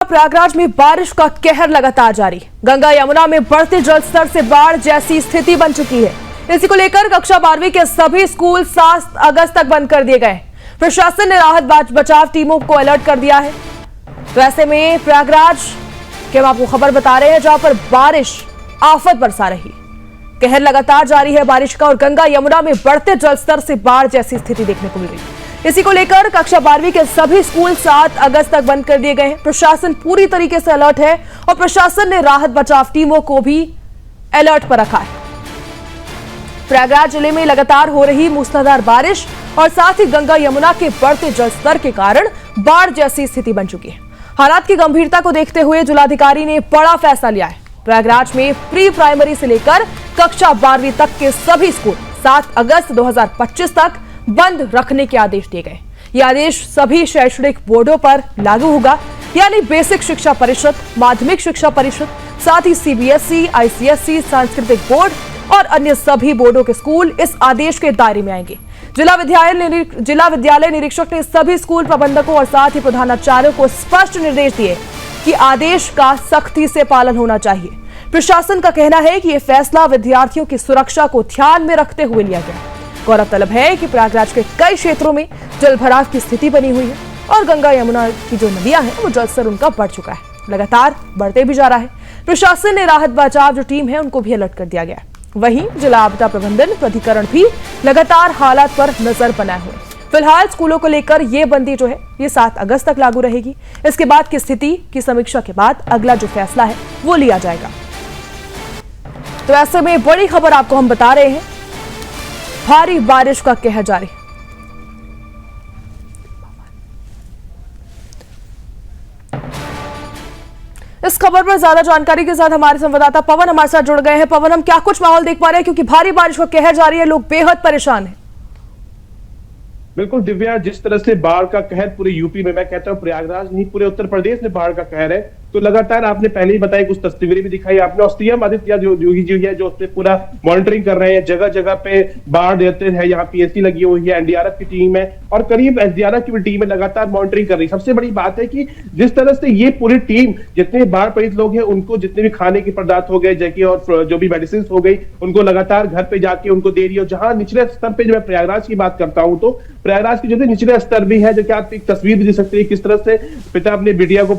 प्रयागराज में बारिश का कहर लगातार जारी। गंगा यमुना में बढ़ते जल स्तर से बाढ़ जैसी स्थिति बन चुकी है। इसी को लेकर कक्षा 12वीं के सभी स्कूल 7 अगस्त तक बंद कर दिए गए। प्रशासन ने राहत बचाव टीमों को अलर्ट कर दिया है। तो ऐसे में प्रयागराज के हम आपको खबर बता रहे हैं, जहां पर बारिश आफत बरसा रही। कहर लगातार जारी है बारिश का और गंगा यमुना में बढ़ते जल स्तर से बाढ़ जैसी स्थिति देखने को मिल रही है। इसी को लेकर कक्षा 12वीं के सभी स्कूल 7 अगस्त तक बंद कर दिए गए हैं। प्रशासन पूरी तरीके से अलर्ट है और प्रशासन ने राहत बचाव टीमों को भी अलर्ट पर रखा है। प्रयागराज जिले में लगातार हो रही मूसलाधार बारिश और साथ ही गंगा यमुना के बढ़ते जलस्तर के कारण बाढ़ जैसी स्थिति बन चुकी है। हालात की गंभीरता को देखते हुए जिलाधिकारी ने बड़ा फैसला लिया है। प्रयागराज में प्री प्राइमरी से लेकर कक्षा 12वीं तक के सभी स्कूल 7 अगस्त 2025 तक बंद रखने के आदेश दिए गए। ये आदेश सभी शैक्षणिक बोर्डों पर लागू होगा, यानी बेसिक शिक्षा परिषद, माध्यमिक शिक्षा परिषद, साथ ही सीबीएसई, आईसीएसई, सांस्कृतिक बोर्ड और अन्य सभी बोर्डों के स्कूल इस आदेश के दायरे में आएंगे। जिला विद्यालय निरीक्षक ने सभी स्कूल प्रबंधकों और साथ ही प्रधानाचार्यों को स्पष्ट निर्देश दिए कि आदेश का सख्ती से पालन होना चाहिए। प्रशासन का कहना है कि यह फैसला विद्यार्थियों की सुरक्षा को ध्यान में रखते हुए लिया गया। गौरतलब है कि प्रयागराज के कई क्षेत्रों में जलभराव की स्थिति बनी हुई है और गंगा यमुना की जो नदियां हैं वो जलस्तर उनका बढ़ चुका है, लगातार बढ़ते भी जा रहा है। प्रशासन ने राहत बचाव जो टीम है उनको भी अलर्ट कर दिया गया है। वहीं जिला आपदा प्रबंधन प्राधिकरण भी लगातार हालात पर नजर बनाए हुए। फिलहाल स्कूलों को लेकर ये बंदी जो है ये 7 अगस्त तक लागू रहेगी। इसके बाद की स्थिति की समीक्षा के बाद अगला जो फैसला है वो लिया जाएगा। तो ऐसे में बड़ी खबर आपको हम बता रहे हैं, भारी बारिश का कहर जारी। इस खबर पर ज्यादा जानकारी के साथ हमारे संवाददाता पवन हमारे साथ जुड़ गए हैं। पवन, हम क्या कुछ माहौल देख पा रहे हैं, क्योंकि भारी बारिश का कहर जारी है, लोग बेहद परेशान हैं। बिल्कुल दिव्या, जिस तरह से बाढ़ का कहर पूरे यूपी में, मैं कहता हूँ प्रयागराज नहीं पूरे उत्तर प्रदेश में बाढ़ का कहर है, तो लगातार आपने पहले ही बताया, कुछ तस्वीरें भी दिखाई आपने। और सीएम आदित्य योगी जी है जो उसपे पूरा मॉनिटरिंग कर रहे हैं, जगह जगह पे बाढ़ देते हैं। यहाँ पीएससी लगी हुई है, एनडीआरएफ की टीम है और करीब एसडीआरएफ की भी टीम है, लगातार मॉनिटरिंग कर रही है। सबसे बड़ी बात है कि जिस तरह से ये पूरी टीम, जितने बाढ़ पीड़ित लोग हैं उनको जितने भी खाने के पदार्थ हो गए, जैसे और जो भी मेडिसिन हो गई, उनको लगातार घर पे जाके उनको दे रही है। जहां निचले स्तर पे, जब मैं प्रयागराज की बात करता हूं तो प्रयागराज के जो निचले स्तर भी है, जो कि आप एक तस्वीर भी दे सकते हैं किस तरह से पिता अपने बेटिया को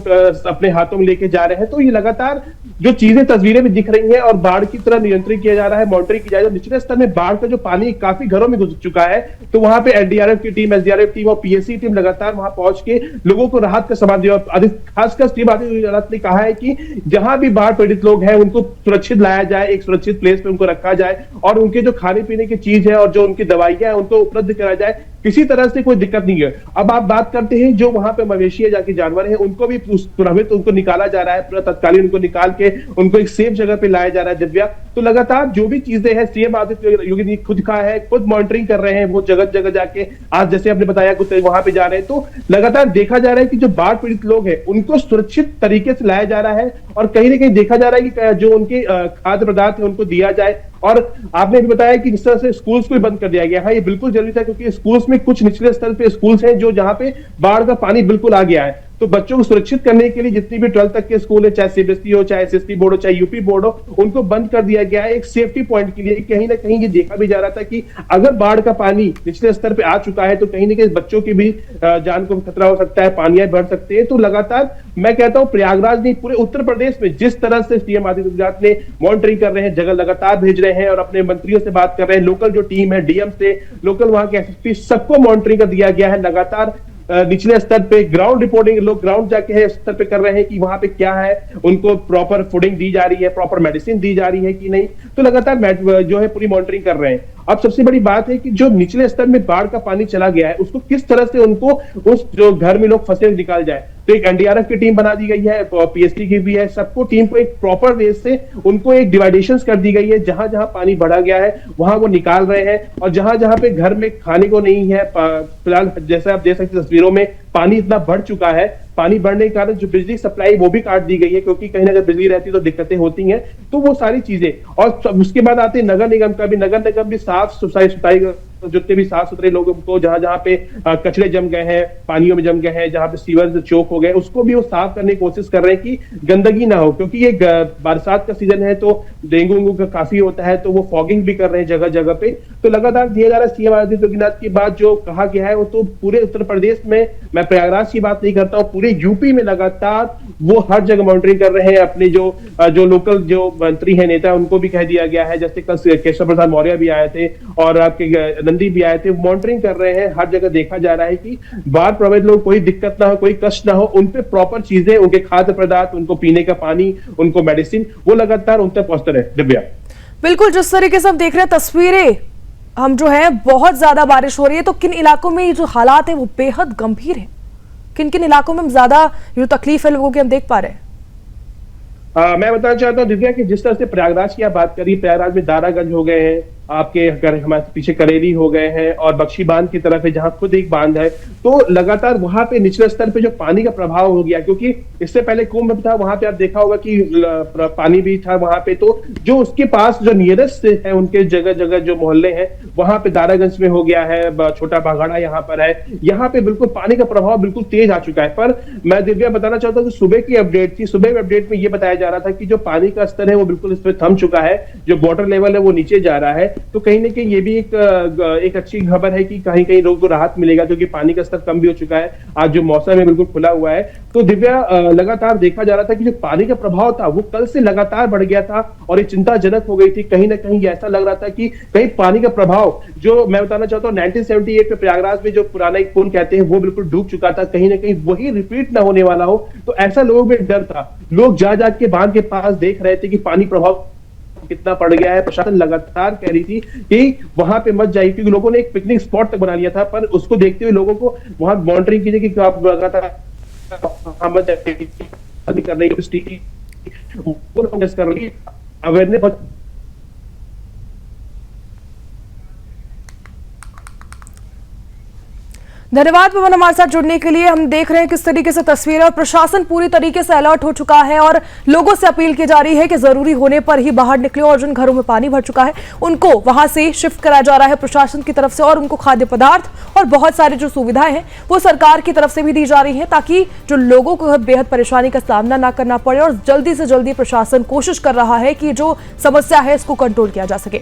अपने हाथों में लेके जा रहे हैं। तो ये लगातार जो चीजें तस्वीरें भी दिख रही हैं और बाढ़ की तरह नियंत्रित किया जा रहा है, मॉनिटरिंग किया जा रहा है। निचले स्तर में बाढ़ का जो पानी काफी घरों में घुस चुका है, तो वहां पे एनडीआरएफ की टीम, एसडीआरएफ टीम और पीएससी टीम लगातार वहां पहुंच के लोगों को राहत का सामान दिया। खासकर टीम आदित्य ने कहा है कि जहां भी बाढ़ पीड़ित लोग हैं उनको सुरक्षित लाया जाए, एक सुरक्षित प्लेस पे उनको रखा जाए और उनके जो खाने पीने की चीज है और जो उनकी दवाइयां है उनको उपलब्ध कराया जाए। किसी तरह से कोई दिक्कत नहीं है। अब आप बात करते हैं जो वहां पे मवेशी है, जाके जानवर है, उनको भी प्रभावित, उनको निकाला जा रहा है, तत्कालीन उनको निकाल के उनको एक सेफ जगह पे लाया जा रहा है। दिव्या, तो लगातार जो भी चीजें हैं सीएम आदित्य योगी ने खुद कहा है, खुद मॉनिटरिंग कर रहे हैं, वो जगह जगह जाके, आज जैसे आपने बताया कुछ वहां पे जा रहे हैं, तो लगातार देखा जा रहा है कि जो बाढ़ पीड़ित लोग हैं उनको सुरक्षित तरीके से लाया जा रहा है और कहीं ना कहीं देखा जा रहा है कि जो उनके खाद्य पदार्थ है उनको दिया जाए। और आपने भी बताया कि जिस तरह से स्कूल्स को बंद कर दिया गया है, ये बिल्कुल जरूरी था, क्योंकि स्कूल्स में कुछ निचले स्तर पे स्कूल्स हैं जो जहां पे बाढ़ का पानी बिल्कुल आ गया है। तो बच्चों को सुरक्षित करने के लिए जितनी भी 12th तक के स्कूल है, चाहे सीबीएसई हो, चाहे एसएससी बोर्ड हो, चाहे यूपी बोर्ड हो, उनको बंद कर दिया गया है एक सेफ्टी पॉइंट के लिए। कहीं ना कहीं ये देखा भी जा रहा था कि अगर बाढ़ का पानी निचले स्तर पे आ चुका है तो कहीं ना कहीं बच्चों की भी जान को खतरा हो सकता है, पानियां बढ़ सकते हैं। तो लगातार मैं कहता हूं प्रयागराज नहीं पूरे उत्तर प्रदेश में जिस तरह से सीएम आदित्य ने मॉनिटरिंग कर रहे हैं, जगह लगातार भेज रहे हैं और अपने मंत्रियों से बात कर रहे हैं, लोकल जो टीम है डीएम से, लोकल वहां के एसएसपी, सबको मॉनिटरिंग कर दिया गया है। लगातार निचले स्तर पे ग्राउंड रिपोर्टिंग, लोग ग्राउंड जाके है स्तर पे कर रहे हैं कि वहां पे क्या है, उनको प्रॉपर फूडिंग दी जा रही है, प्रॉपर मेडिसिन दी जा रही है कि नहीं। तो लगातार जो है पूरी मॉनिटरिंग कर रहे हैं। अब सबसे बड़ी बात है कि जो निचले स्तर में बाढ़ का पानी चला गया है उसको किस तरह से उनको उस जो घर में लोग फंसे निकाल जाए। तो एक एनडीआरएफ की टीम बना दी गई है, पीएससी की भी है, सबको टीम को एक प्रॉपर वे से उनको एक डिवाइडेशंस कर दी गई है। जहां जहां पानी बढ़ा गया है वहां वो निकाल रहे हैं और जहां जहां पे घर में खाने को नहीं है, फिलहाल जैसा आप देख सकते हैं तस्वीरों में, पानी इतना बढ़ चुका है, पानी बढ़ने के कारण जो बिजली सप्लाई वो भी काट दी गई है, क्योंकि कहीं अगर बिजली रहती तो दिक्कतें होती हैं। तो वो सारी चीजें, और उसके बाद आते नगर निगम का भी, नगर निगम भी साफ सफाई जितने भी साफ सुथरे लोगों को जहां जहां पे कचरे जम गए हैं, पानियों में जम गए हैं, जहां पे सीवर चोक हो गए, उसको भी वो साफ करने की कोशिश कर रहे हैं कि गंदगी ना हो, क्योंकि ये बरसात का सीजन है तो डेंगू का काफी होता है, तो वो फॉगिंग भी कर रहे हैं जगह जगह पे। तो लगातार दिया जा रहा है सीएम आदित्य योगीनाथ की बात जो कहा गया है वो तो पूरे उत्तर प्रदेश में, मैं प्रयागराज की बात नहीं करता हूँ, पूरे यूपी में लगातार वो हर जगह मॉनिटरिंग कर रहे हैं। अपने जो लोकल जो मंत्री है, नेता, उनको भी कह दिया गया है, जैसे कल केशव प्रसाद मौर्य भी आए थे और आपके नंदी भी आए थे, मॉनिटरिंग कर रहे हैं। हर जगह देखा जा रहा है कि बाढ़ प्रभावित लोग कोई दिक्कत ना हो, कोई कष्ट ना हो, उन पे प्रॉपर चीजें, उनके खाद्य पदार्थ, उनको पीने का पानी, उनको मेडिसिन, वो लगातार उन तक पहुंचते रहे। दिव्या, बिल्कुल, जिस तरीके से हम देख रहे हैं तस्वीरें, हम जो है बहुत ज्यादा बारिश हो रही है, तो किन इलाकों में ये जो हालात है वो बेहद गंभीर है? किन किन इलाकों में ज्यादा जो तकलीफ है लोगों की हम देख पा रहे हैं? मैं बताना चाहता हूँ दिव्या कि जिस तरह से प्रयागराज की आप बात करिए, प्रयागराज में दारागंज हो गए हैं, आपके हमारे पीछे करेली हो गए हैं और बख्शी बांध की तरफ है जहां खुद एक बांध है, तो लगातार वहां पे निचले स्तर पे जो पानी का प्रभाव हो गया, क्योंकि इससे पहले कुंभ था, वहां पे आप देखा होगा कि पानी भी था वहां पे, तो जो उसके पास जो नियरेस्ट है उनके जगह जगह जो मोहल्ले हैं वहां पे दारागंज में हो गया है, छोटा बाघाड़ा यहाँ पर है, यहाँ पे बिल्कुल पानी का प्रभाव बिल्कुल तेज आ चुका है। पर मैं दिव्या बताना चाहता हूँ कि सुबह की अपडेट थी, सुबह अपडेट में ये बताया जा रहा था कि जो पानी का स्तर है वो बिल्कुल इस पर थम चुका है, जो वाटर लेवल है वो नीचे जा रहा है, तो कहीं ना कहीं ये भी एक अच्छी खबर है कि कहीं कहीं लोगों को राहत मिलेगा, क्योंकि पानी का स्तर कम भी हो चुका है। आज जो मौसम है बिल्कुल खुला हुआ है, तो दिव्या लगातार देखा जा रहा था कि जो पानी का प्रभाव था वो कल से लगातार बढ़ गया था और ये चिंताजनक हो गई थी। कहीं ना कहीं ऐसा लग रहा था कि कहीं पानी का प्रभाव, जो मैं बताना चाहता हूँ 1978 में प्रयागराज में जो पुराना एक पुल कहते हैं वो बिल्कुल डूब चुका था, कहीं ना कहीं वही रिपीट ना होने वाला हो, तो ऐसा लोगों में डर था। लोग जा के बांध के पास देख रहे थे कि पानी प्रभाव कितना पड़ गया है। प्रशासन लगातार कह रही थी कि वहां पे मत जाइए, क्योंकि लोगों ने एक पिकनिक स्पॉट तक बना लिया था, पर उसको देखते हुए लोगों को वहां मॉनिटरिंग कीजिए कि आप लगातार कर रही है अवेयरनेस। धन्यवाद पवन हमारे साथ जुड़ने के लिए। हम देख रहे हैं किस तरीके से तस्वीरें, और प्रशासन पूरी तरीके से अलर्ट हो चुका है और लोगों से अपील की जा रही है कि जरूरी होने पर ही बाहर निकले और जिन घरों में पानी भर चुका है उनको वहां से शिफ्ट कराया जा रहा है प्रशासन की तरफ से, और उनको खाद्य पदार्थ और बहुत सारी जो सुविधाएं हैं वो सरकार की तरफ से भी दी जा रही है, ताकि जो लोगों को बेहद परेशानी का सामना ना करना पड़े। और जल्दी से जल्दी प्रशासन कोशिश कर रहा है कि जो समस्या है इसको कंट्रोल किया जा सके।